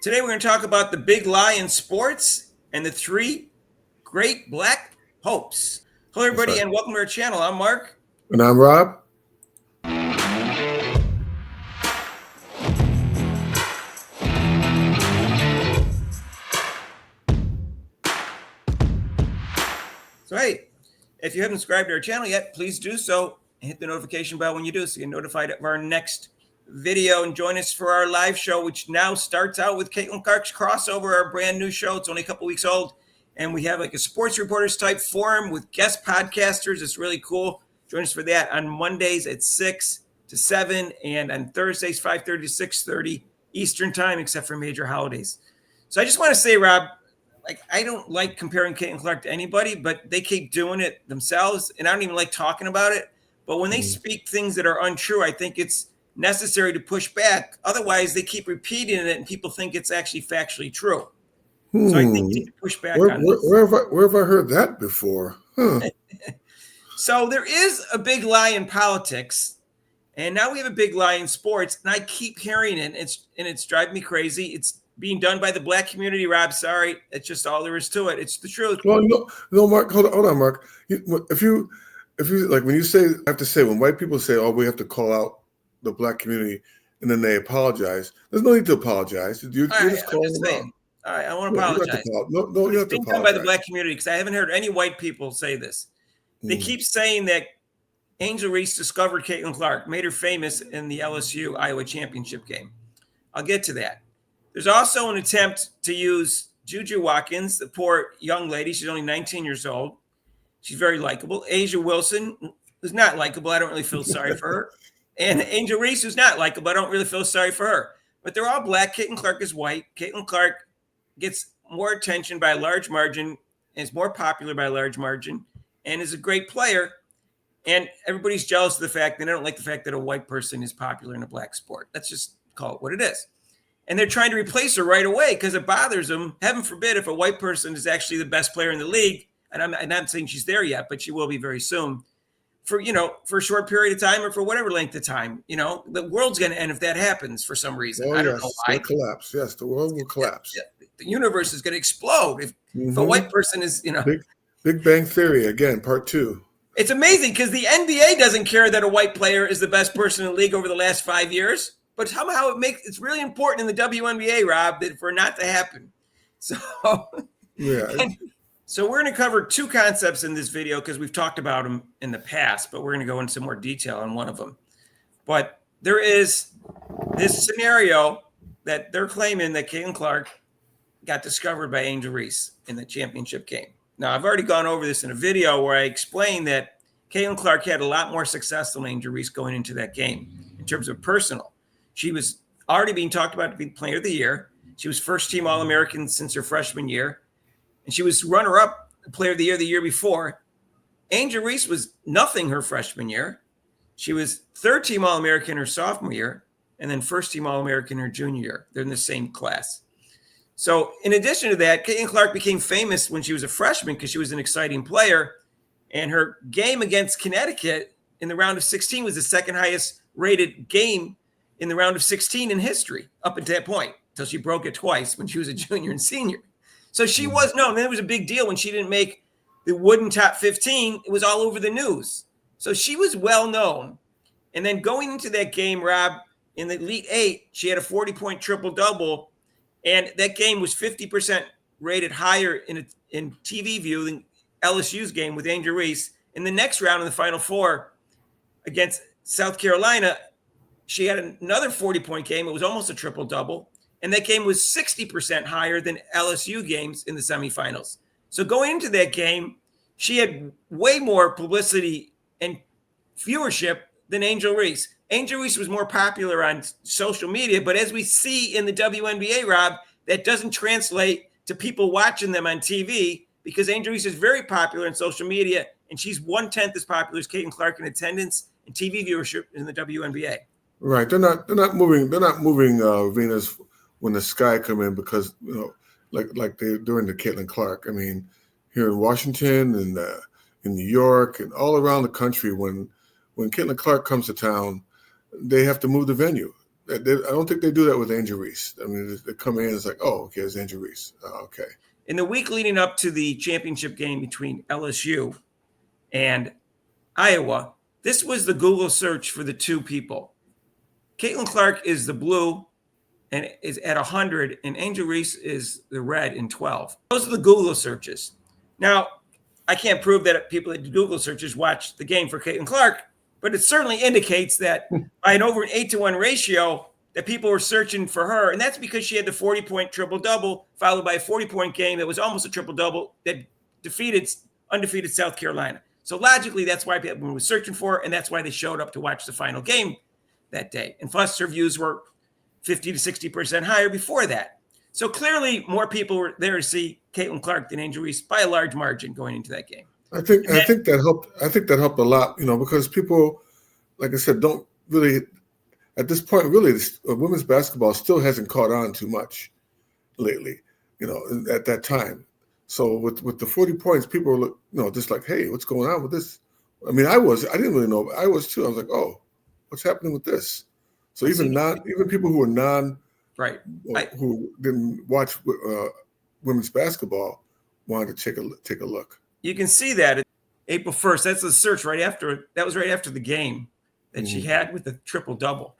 Today we're going to talk about the big lie in sports and the three great black hopes. Hello, That's everybody, right. and welcome to our channel. I'm Mark. And I'm Rob. So, hey, if you haven't subscribed to our channel yet, please do so and hit the notification bell when you do so you're notified of our next video. And join us for our live show, which now starts out with Caitlin Clark's crossover, our brand new show. It's only a couple weeks old. And we have like a sports reporters type forum with guest podcasters. It's really cool. Join us for that on Mondays at 6 to 7 and on Thursdays 5:30 to 6:30 Eastern time, except for major holidays. So I just want to say, Rob, like I don't like comparing Caitlin Clark to anybody, but they keep doing it themselves, and I don't even like talking about it. But when they speak things that are untrue, I think it's necessary to push back. Otherwise, they keep repeating it, and people think it's actually factually true. So I think you need to push back on this. Where have I heard that before? Huh. So there is a big lie in politics, and now we have a big lie in sports, and I keep hearing it. It's driving me crazy. It's being done by the black community, Rob. Sorry, it's just all there is to it. It's the truth. Well, no, Mark. Hold on, Mark. If you like when you say, I have to say when white people say, "Oh, we have to call out the black community," and then they apologize. There's no need to apologize. You're just calling them out. All right, I want to apologize. No, you have to It's being apologize. done by the black community because I haven't heard any white people say this. They keep saying that Angel Reese discovered Caitlin Clark, made her famous in the LSU Iowa championship game. I'll get to that. There's also an attempt to use Juju Watkins, the poor young lady. She's only 19 years old. She's very likable. Asia Wilson, who's not likable. I don't really feel sorry for her. And Angel Reese, who's not likable. I don't really feel sorry for her. But they're all black. Caitlin Clark is white. Caitlin Clark gets more attention by a large margin, is more popular by a large margin, and is a great player. And everybody's jealous of the fact they don't like the fact that a white person is popular in a black sport. Let's just call it what it is. And they're trying to replace her right away because it bothers them. Heaven forbid if a white person is actually the best player in the league, and I'm not saying she's there yet, but she will be very soon, for a short period of time or for whatever length of time. The world's going to end if that happens for some reason. I don't know why. It's going to collapse. Yes, the world will collapse. The universe is going to explode if a white person is, Big Bang Theory again, part 2. It's amazing because the NBA doesn't care that a white player is the best person in the league over the last 5 years, but somehow it's really important in the WNBA, Rob, that for it not to happen. So yeah. So we're going to cover two concepts in this video because we've talked about them in the past, but we're going to go into some more detail on one of them. But there is this scenario that they're claiming that Caitlin Clark got discovered by Angel Reese in the championship game. Now, I've already gone over this in a video where I explained that Caitlin Clark had a lot more success than Angel Reese going into that game in terms of personal. She was already being talked about to be player of the year. She was first-team All-American since her freshman year. And she was runner-up player of the year before. Angel Reese was nothing her freshman year. She was third-team All-American her sophomore year, and then first-team All-American her junior year. They're in the same class. So in addition to that, Caitlin Clark became famous when she was a freshman because she was an exciting player. And her game against Connecticut in the round of 16 was the second highest rated game in the round of 16 in history up until that point, until she broke it twice when she was a junior and senior. So she was known. And it was a big deal when she didn't make the wooden top 15. It was all over the news. So she was well known. And then going into that game, Rob, in the Elite Eight, she had a 40-point triple-double. And that game was 50% rated higher in TV view than LSU's game with Angel Reese. In the next round in the Final Four against South Carolina, she had another 40-point game. It was almost a triple-double. And that game was 60% higher than LSU games in the semifinals. So going into that game, she had way more publicity and viewership than Angel Reese. Angel Reese was more popular on social media, but as we see in the WNBA, Rob, that doesn't translate to people watching them on TV because Angel Reese is very popular in social media, and she's 1/10 as popular as Caitlin Clark in attendance and TV viewership in the WNBA. Right. They're not moving Venus when the sky come in because like they're doing to Caitlin Clark. I mean, here in Washington and in New York and all around the country, when Caitlin Clark comes to town, they have to move the venue. I don't think they do that with Angel Reese. I mean, they come in and it's like, oh, okay, it's Angel Reese. Oh, okay. In the week leading up to the championship game between LSU and Iowa, this was the Google search for the two people. Caitlin Clark is the blue and is at 100, and Angel Reese is the red in 12. Those are the Google searches. Now, I can't prove that people that do Google searches watch the game for Caitlin Clark, but it certainly indicates that by an over 8-to-1 ratio, that people were searching for her. And that's because she had the 40-point triple-double, followed by a 40-point game that was almost a triple-double that defeated undefeated South Carolina. So logically, that's why people were searching for her, and that's why they showed up to watch the final game that day. And plus, her views were 50 to 60% higher before that. So clearly, more people were there to see Caitlin Clark than Angel Reese by a large margin going into that game. I think that helped. I think that helped a lot, because people, like I said, don't really at this point. Really, women's basketball still hasn't caught on too much lately. At that time. So with the 40 points, people were just like, hey, what's going on with this? I mean, I didn't really know. I was too. I was like, oh, what's happening with this? So even people who are who didn't watch women's basketball wanted to take a look. You can see that April 1st. That's the search right after the game that she had with the triple-double.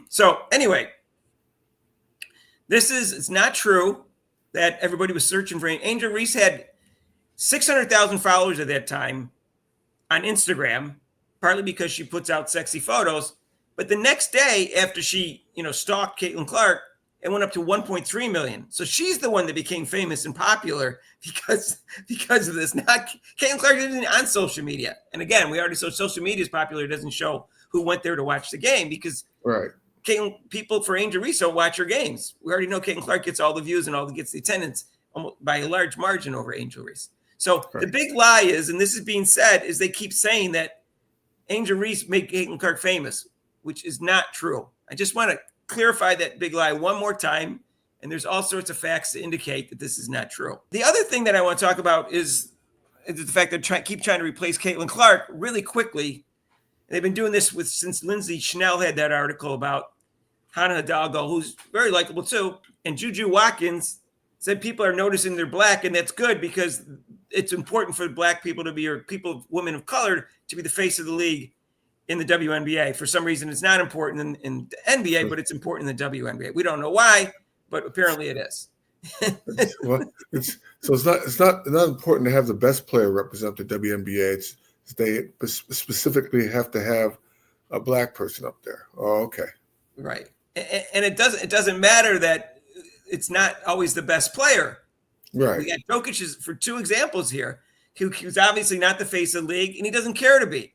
So anyway, it's not true that everybody was searching for Angel Reese. Had 600,000 followers at that time on Instagram, partly because she puts out sexy photos. But the next day, after she, stalked Caitlin Clark, it went up to 1.3 million. So she's the one that became famous and popular because of this. Not Caitlin Clark isn't on social media. And again, we already saw social media is popular. It doesn't show who went there to watch the game because people for Angel Reese don't watch her games. We already know Caitlin Clark gets all the views and gets the attendance by a large margin over Angel Reese. So the big lie is, and this is being said, is they keep saying that Angel Reese made Caitlin Clark famous, which is not true. I just want to clarify that big lie one more time. And there's all sorts of facts to indicate that this is not true. The other thing that I want to talk about is the fact that keep trying to replace Caitlin Clark really quickly. They've been doing this since Lindsay Schnell had that article about Hannah Hidalgo, who's very likable too. And Juju Watkins said people are noticing they're black, and that's good because it's important for black people to be, or women of color, to be the face of the league in the WNBA. For some reason, it's not important in the NBA, but it's important in the WNBA. We don't know why, but apparently it is. It's not important to have the best player represent the WNBA. They specifically have to have a black person up there. Oh, okay. Right. And it doesn't matter that it's not always the best player. Right. We got Jokic for two examples here. He's obviously not the face of the league, and he doesn't care to be.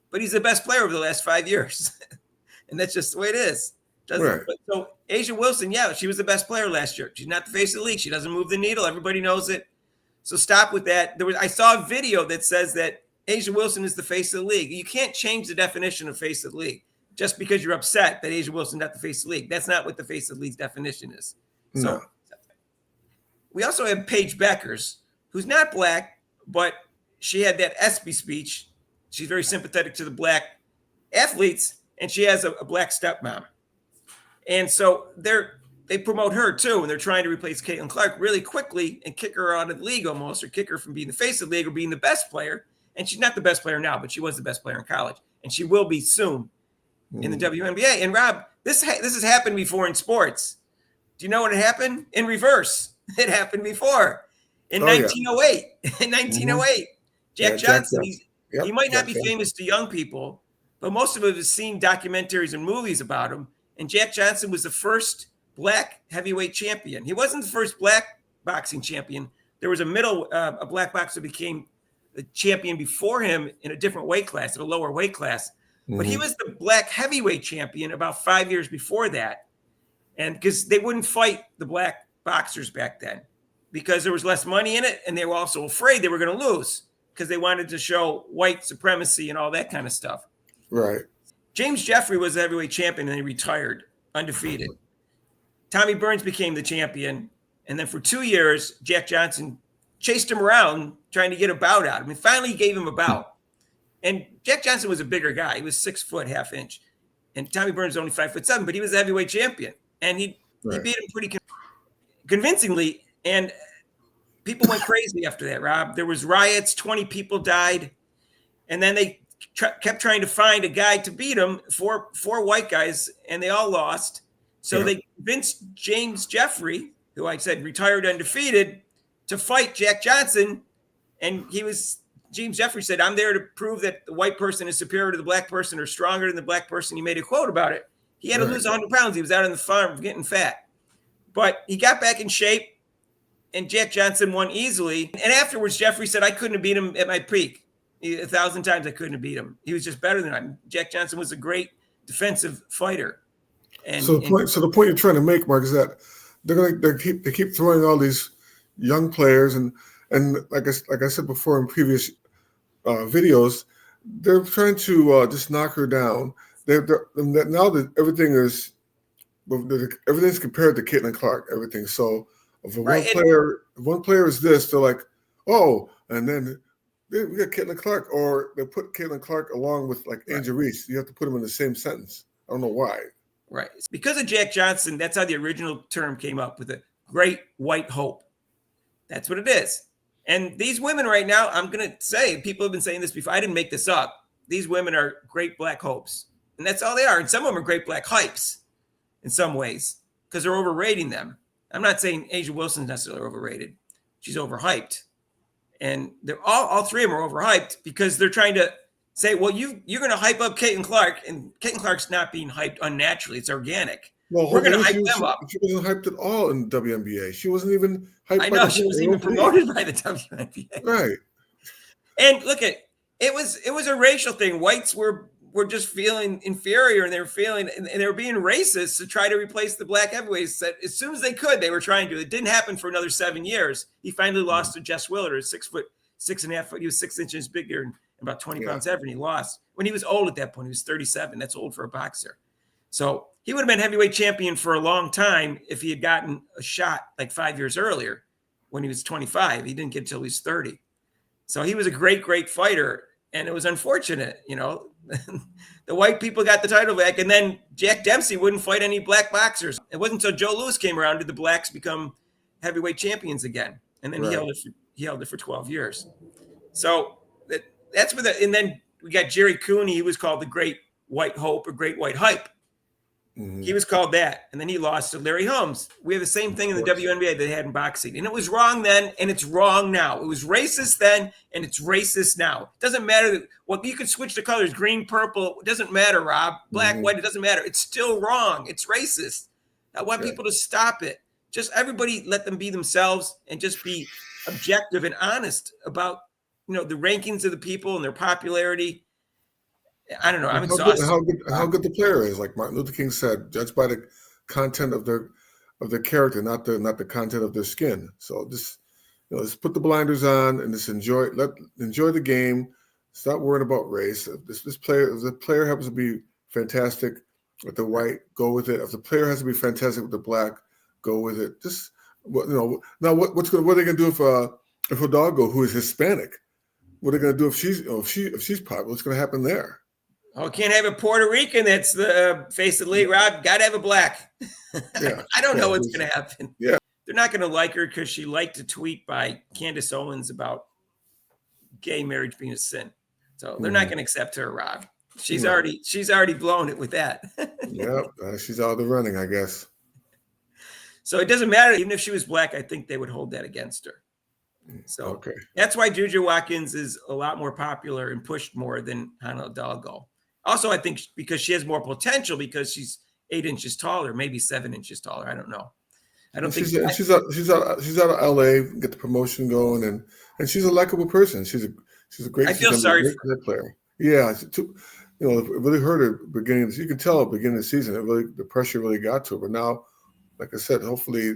But he's the best player over the last 5 years. And that's just the way it is. Right. So A'ja Wilson, she was the best player last year. She's not the face of the league. She doesn't move the needle. Everybody knows it. So stop with that. I saw a video that says that A'ja Wilson is the face of the league. You can't change the definition of face of the league just because you're upset that A'ja Wilson is not the face of the league. That's not what the face of the league's definition is. So we also have Paige Beckers, who's not black, but she had that ESPY speech. She's very sympathetic to the black athletes, and she has a black stepmom. And so they promote her too, and they're trying to replace Caitlin Clark really quickly and kick her out of the league almost, or kick her from being the face of the league or being the best player. And she's not the best player now, but she was the best player in college, and she will be soon in the WNBA. And Rob, this has happened before in sports. Do you know what happened? In reverse. It happened before in 1908. In 1908, Jack Johnson. He might not be famous to young people, but most of us have seen documentaries and movies about him. And Jack Johnson was the first black heavyweight champion. He wasn't the first black boxing champion. There was a black boxer became the champion before him in a different weight class, at a lower weight class. But he was the black heavyweight champion about 5 years before that. And because they wouldn't fight the black boxers back then because there was less money in it. And they were also afraid they were going to lose because they wanted to show white supremacy and all that kind of stuff. Right. James Jeffrey was the heavyweight champion and he retired undefeated. Tommy Burns became the champion. And then for 2 years, Jack Johnson chased him around trying to get a bout out of him. And finally he gave him a bout. And Jack Johnson was a bigger guy. He was 6 foot, half inch. And Tommy Burns is only 5'7", but he was the heavyweight champion, and he Right. beat him pretty convincingly. And people went crazy after that, Rob. There was riots, 20 people died, and then they kept trying to find a guy to beat him, four white guys, and they all lost. So they convinced James Jeffrey, who I said retired undefeated, to fight Jack Johnson. And James Jeffrey said, I'm there to prove that the white person is superior to the black person or stronger than the black person. He made a quote about it. He had to lose 100 pounds. He was out on the farm getting fat. But he got back in shape, and Jack Johnson won easily. And afterwards, Jeffrey said, I couldn't have beat him at my peak. 1,000 times I couldn't have beat him. He was just better than I. Jack Johnson was a great defensive fighter. And so the point you're trying to make, Mark, is that they keep throwing all these young players, and like I said before in previous videos, they're trying to just knock her down. Now that everything's compared to Caitlin Clark, everything. So if one player is this, they're like, oh, and then we got Caitlin Clark, or they put Caitlin Clark along with like Angel Reese. You have to put them in the same sentence. I don't know why. Right. It's because of Jack Johnson, that's how the original term came up, with a great white hope. That's what it is. And these women right now, I'm going to say, people have been saying this before. I didn't make this up. These women are great black hopes. And that's all they are. And some of them are great black hypes in some ways, because they're overrating them. I'm not saying Asia Wilson's necessarily overrated. She's overhyped. And they're all three of them are overhyped because they're trying to say, well, you're going to hype up Caitlin Clark, and Caitlin Clark's not being hyped unnaturally. It's organic. Well, we're going to hype them up. She wasn't hyped at all in WNBA. She wasn't even hyped. I know, she wasn't even promoted by the WNBA. Right. And look, it was a racial thing. Whites were just feeling inferior, and they were being racist to try to replace the black heavyweights. That as soon as they could, they were trying to. It didn't happen for another 7 years. He finally lost to Jess Willard, 6'6.5" foot. He was 6 inches bigger and about 20 pounds heavier, and he lost when he was old at that point. He was 37. That's old for a boxer. So he would have been heavyweight champion for a long time if he had gotten a shot like 5 years earlier when he was 25. He didn't get until he was 30. So he was a great, great fighter. And it was unfortunate, the white people got the title back, and then Jack Dempsey wouldn't fight any black boxers. It wasn't until Joe Louis came around did the blacks become heavyweight champions again. And then he held it for 12 years. So that's where and then we got Jerry Cooney. He was called the Great White Hope or Great White Hype. Mm-hmm. He was called that. And then he lost to Larry Holmes. We have the same thing in the WNBA that they had in boxing. And it was wrong then, and it's wrong now. It was racist then, and it's racist now. It doesn't matter. You could switch the colors, green, purple. It doesn't matter, Rob. Black, white, it doesn't matter. It's still wrong. It's racist. I want people to stop it. Just everybody let them be themselves and just be objective and honest about, the rankings of the people and their popularity. I don't know. I'm exhausted. How good the player is, like Martin Luther King said, judged by the content of their character, not the content of their skin. So just put the blinders on and just enjoy the game. Stop worrying about race. If the player happens to be fantastic with the white, go with it. If the player has to be fantastic with the black, go with it. Just now, what are they going to do if Hidalgo, who is Hispanic, what are they going to do if she's popular? What's going to happen there? Oh, can't have a Puerto Rican that's the face of the league, Rob. Got to have a black. Yeah. I don't know what's going to happen. Yeah. They're not going to like her because she liked a tweet by Candace Owens about gay marriage being a sin. So they're not going to accept her, Rob. She's already blown it with that. Yeah, she's out of the running, I guess. So it doesn't matter. Even if she was black, I think they would hold that against her. So that's why Juju Watkins is a lot more popular and pushed more than Hannah Hidalgo. Also, I think because she has more potential because she's 8 inches taller, maybe 7 inches taller. I don't know. She's out of LA, get the promotion going, and she's a likable person. She's a great. I feel sorry for her player. Yeah, it really hurt her beginning. You can tell at the beginning of the season, the pressure really got to her. But now, like I said, hopefully,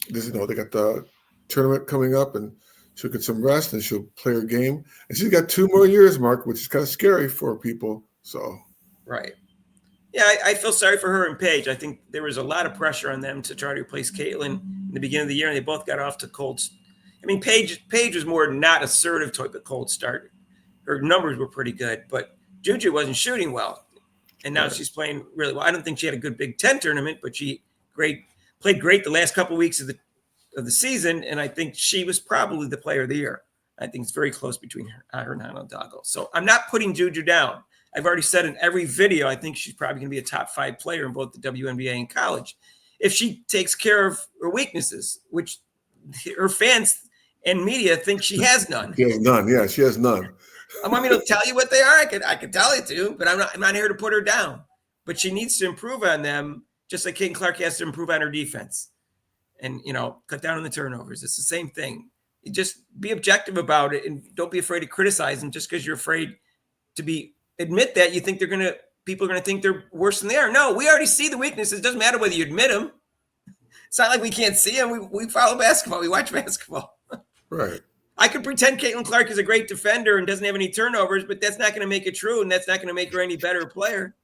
they got the tournament coming up, and she'll get some rest and she'll play her game. And she's got 2 more years, Mark, which is kind of scary for people. So right. Yeah, I feel sorry for her and Paige. I think there was a lot of pressure on them to try to replace Caitlin in the beginning of the year, and they both got off to cold. I mean, Paige was more not assertive type of cold start. Her numbers were pretty good, but Juju wasn't shooting well. and now she's playing really well. I don't think she had a good Big Ten tournament, but she played great the last couple of weeks of the season, and I think she was probably the player of the year. I think it's very close between her and Hidalgo. So I'm not putting Juju down. I've already said in every video, I think she's probably going to be a top 5 player in both the WNBA and college if she takes care of her weaknesses, which her fans and media think she has none. She has none. Yeah, she has none. I want me to tell you what they are. I could tell you to, but I'm not here to put her down. But she needs to improve on them, just like Caitlin Clark has to improve on her defense, and cut down on the turnovers. It's the same thing. You just be objective about it, and don't be afraid to criticize them just because you're afraid to admit that you think people are gonna think they're worse than they are. No, we already see the weaknesses. It doesn't matter whether you admit them. It's not like we can't see them. We follow basketball. We watch basketball. Right. I could pretend Caitlin Clark is a great defender and doesn't have any turnovers, but that's not going to make it true, and that's not going to make her any better player.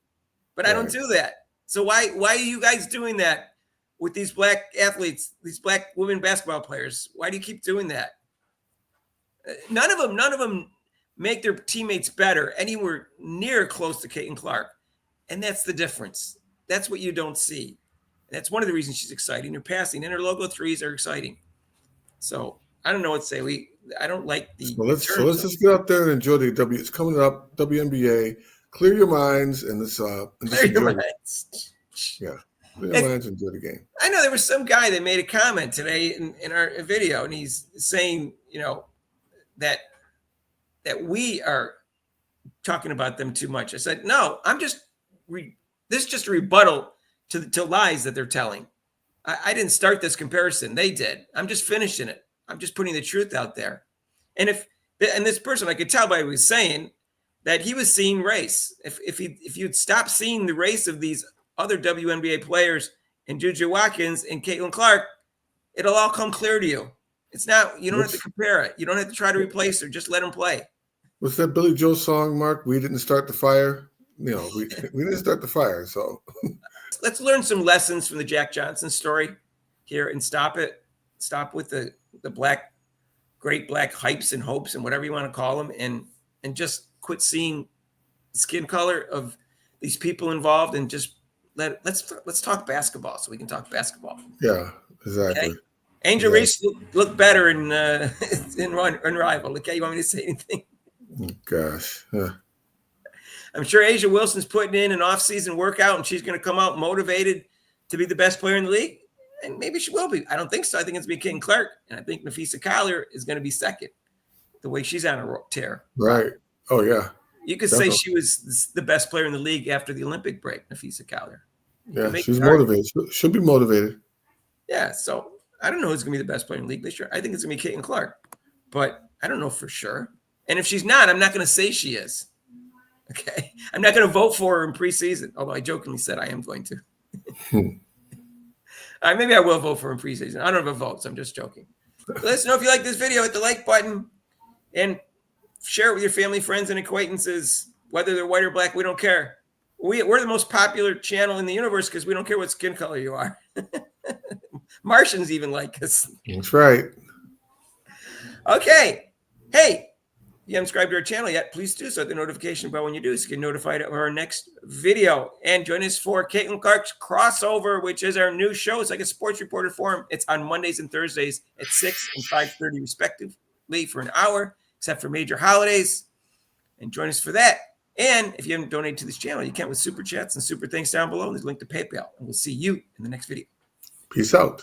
But I don't do that. So why are you guys doing that with these black athletes, these black women basketball players? Why do you keep doing that? None of them make their teammates better anywhere near close to Caitlin Clark, and that's the difference. That's what you don't see. That's one of the reasons she's exciting. Her passing and her logo threes are exciting. So I don't know what to say. I don't like the. So let's just get out there and enjoy the W. It's coming up, WNBA. Clear your minds and this. Clear your minds. Yeah, clear your minds and enjoy the game. I know there was some guy that made a comment today in our video, and he's saying, that we are talking about them too much. I said, no, this is just a rebuttal to lies that they're telling. I didn't start this comparison. They did. I'm just finishing it. I'm just putting the truth out there. And this person, I could tell by what he was saying that he was seeing race. If you'd stop seeing the race of these other WNBA players and Juju Watkins and Caitlin Clark, it'll all come clear to you. It's not, you don't have to compare it. You don't have to try to replace her. Just let them play. What's that Billy Joel song, Mark? We didn't start the fire. We didn't start the fire. So let's learn some lessons from the Jack Johnson story here and stop it. Stop with the great black hypes and hopes and whatever you want to call them, and just quit seeing skin color of these people involved, and just let's talk basketball so we can talk basketball. Yeah, exactly. Okay? Angel Reese looked better in Rival. Okay, you want me to say anything? Oh, gosh. Yeah. I'm sure Asia Wilson's putting in an off-season workout, and she's going to come out motivated to be the best player in the league. And maybe she will be. I don't think so. I think it's going to be Caitlin Clark. And I think Nafisa Collier is going to be second, the way she's on a tear. Right. Oh, yeah. You could say she was the best player in the league after the Olympic break, Nafisa Collier. Yeah, she's motivated. She'll be motivated. Yeah, so I don't know who's going to be the best player in the league this year. I think it's going to be Caitlin Clark. But I don't know for sure. And if she's not, I'm not going to say she is. Okay? I'm not going to vote for her in preseason, although I jokingly said I am going to. Maybe I will vote for him preseason. I don't have a vote, so I'm just joking. Let us know if you like this video. Hit the like button and share it with your family, friends, and acquaintances. Whether they're white or black, we don't care. We're the most popular channel in the universe because we don't care what skin color you are. Martians even like us. That's right. Okay. Hey, if you haven't subscribed to our channel yet, please do so. Hit the notification bell when you do so you get notified of our next video. And join us for Caitlin Clark's Crossover, which is our new show. It's like a sports reporter forum. It's on Mondays and Thursdays at 6 and 5:30 respectively for an hour, except for major holidays. And join us for that. And if you haven't donated to this channel, you can with super chats and super thanks down below. There's a link to PayPal. And we'll see you in the next video. Peace out.